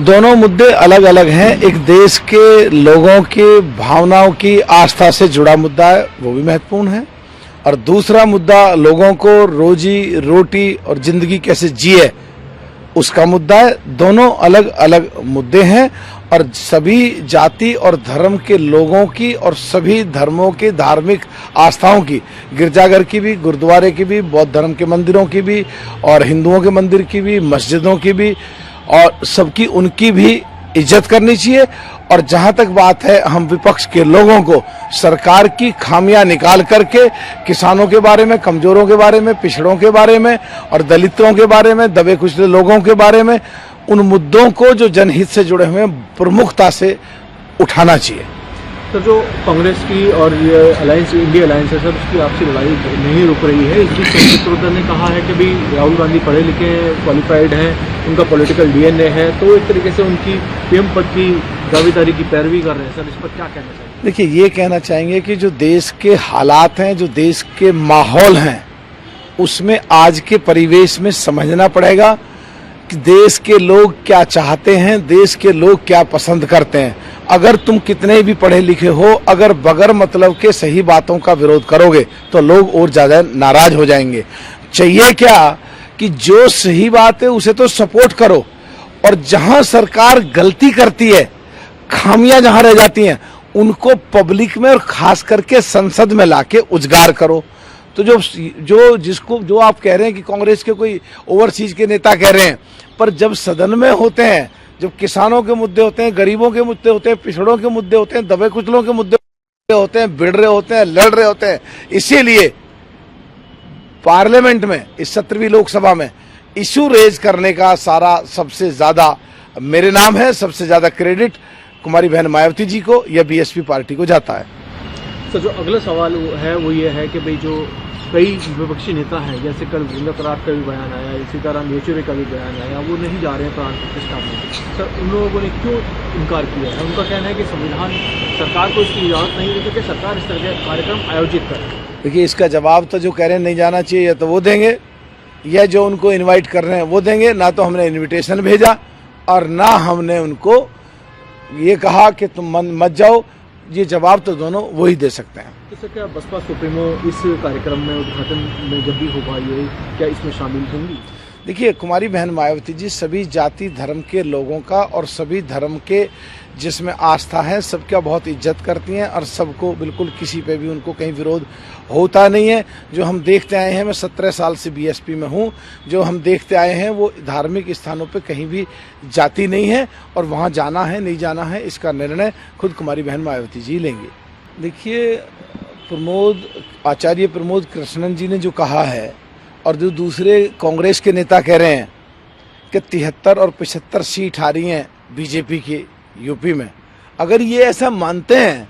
दोनों मुद्दे अलग अलग हैं। एक देश के लोगों की भावनाओं की आस्था से जुड़ा मुद्दा है, वो भी महत्वपूर्ण है, और दूसरा मुद्दा लोगों को रोजी रोटी और जिंदगी कैसे जिए उसका मुद्दा है। दोनों अलग अलग मुद्दे हैं और सभी जाति और धर्म के लोगों की और सभी धर्मों की धार्मिक आस्थाओं की, गिरजाघर की भी, गुरुद्वारे की भी, बौद्ध धर्म के मंदिरों की भी और हिंदुओं के मंदिर की भी, मस्जिदों की भी, और सबकी उनकी भी इज्जत करनी चाहिए। और जहां तक बात है, हम विपक्ष के लोगों को सरकार की खामियां निकाल करके किसानों के बारे में, कमजोरों के बारे में, पिछड़ों के बारे में और दलितों के बारे में, दबे कुचले लोगों के बारे में, उन मुद्दों को जो जनहित से जुड़े हुए हैं प्रमुखता से उठाना चाहिए। तो जो कांग्रेस की और ये अलायंस, इंडिया अलायंस है सर, उसकी आपसी लड़ाई नहीं रुक रही है। इस बीच चंद्रशेखर ने कहा है कि भाई राहुल गांधी पढ़े लिखे क्वालिफाइड हैं, उनका पॉलिटिकल डीएनए है, तो एक तरीके से उनकी पीएम पद की दावेदारी की पैरवी कर रहे हैं सर, इस पर क्या कहना चाहिए? देखिए, ये कहना चाहेंगे कि जो देश के हालात हैं, जो देश के माहौल हैं, उसमें आज के परिवेश में समझना पड़ेगा कि देश के लोग क्या चाहते हैं, देश के लोग क्या पसंद करते हैं। अगर तुम कितने भी पढ़े लिखे हो, अगर बगैर मतलब के सही बातों का विरोध करोगे तो लोग और ज्यादा नाराज हो जाएंगे। चाहिए क्या कि जो सही बात है उसे तो सपोर्ट करो, और जहां सरकार गलती करती है, खामियां जहां रह जाती हैं, उनको पब्लिक में और खास करके संसद में लाके उजागर करो। तो जो आप कह रहे हैं कि कांग्रेस के कोई ओवरसीज के नेता कह रहे हैं, पर जब सदन में होते हैं, जब किसानों के मुद्दे होते हैं, गरीबों के मुद्दे होते हैं, पिछड़ों के मुद्दे होते हैं, दबे कुचलों के मुद्दे होते हैं, भिड़ रहे होते हैं, लड़ रहे होते हैं, इसीलिए पार्लियामेंट में, इस 17वीं लोकसभा में इशू रेज करने का सारा सबसे ज्यादा मेरे नाम है, सबसे ज्यादा क्रेडिट कुमारी बहन मायावती जी को या बीएसपी पार्टी को जाता है। सर, जो अगला सवाल है वो ये है कि भाई जो कई विपक्षी नेता हैं, जैसे कल वीरेंद्र करात का भी बयान आया, सीताराम येचुरी का भी बयान आया, वो नहीं जा रहे हैं प्राण प्रतिष्ठा में। सर, उन लोगों ने क्यों इनकार किया है? उनका कहना है कि संविधान सरकार को इसकी इजाज़त नहीं देती कि सरकार इस तरह के कार्यक्रम आयोजित करे। देखिए, इसका जवाब तो जो कह रहे हैं नहीं जाना चाहिए, या तो वो देंगे, या जो उनको इन्वाइट कर रहे हैं वो देंगे। ना तो हमने इन्विटेशन भेजा और ना हमने उनको ये कहा कि तुम मत जाओ। ये जवाब तो दोनों वही दे सकते हैं। तो सर, क्या बसपा सुप्रीमो इस कार्यक्रम में, उद्घाटन में जब भी होगा, ये क्या इसमें शामिल होंगी? देखिए, कुमारी बहन मायावती जी सभी जाति धर्म के लोगों का और सभी धर्म के जिसमें आस्था है सबका बहुत इज्जत करती हैं, और सबको बिल्कुल किसी पे भी उनको कहीं विरोध होता नहीं है। जो हम देखते आए हैं, मैं 17 साल से बीएसपी में हूँ, जो हम देखते आए हैं वो धार्मिक स्थानों पे कहीं भी जाति नहीं है, और वहाँ जाना है नहीं जाना है इसका निर्णय खुद कुमारी बहन मायावती जी लेंगे। देखिए, आचार्य प्रमोद कृष्णन जी ने जो कहा है और जो दूसरे कांग्रेस के नेता कह रहे हैं कि 73 और 75 सीट आ रही हैं बीजेपी की यूपी में, अगर ये ऐसा मानते हैं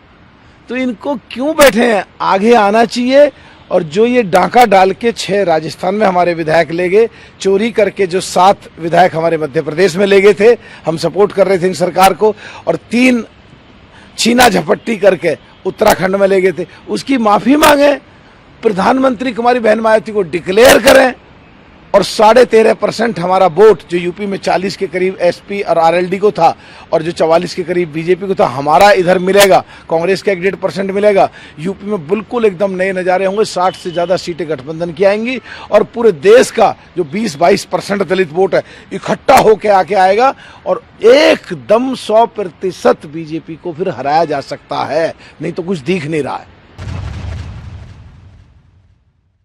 तो इनको क्यों बैठे हैं? आगे आना चाहिए। और जो ये डांका डाल के 6 राजस्थान में हमारे विधायक ले गए, चोरी करके जो 7 विधायक हमारे मध्य प्रदेश में ले गए थे, हम सपोर्ट कर रहे थे इन सरकार को, और 3 छीना झपट्टी करके उत्तराखंड में ले गए थे, उसकी माफी मांगे, प्रधानमंत्री कुमारी बहन मायावती को डिक्लेयर करें, और 13.5% हमारा वोट जो यूपी में 40 के करीब एसपी और आरएलडी को था और जो 44 के करीब बीजेपी को था, हमारा इधर मिलेगा। कांग्रेस का 1.5% मिलेगा। यूपी में बिल्कुल एकदम नए नज़ारे होंगे। 60 से ज़्यादा सीटें गठबंधन की आएंगी, और पूरे देश का जो 20-22% दलित वोट है इकट्ठा होकर आके आएगा, और एकदम 100% बीजेपी को फिर हराया जा सकता है। नहीं तो कुछ दिख नहीं रहा है।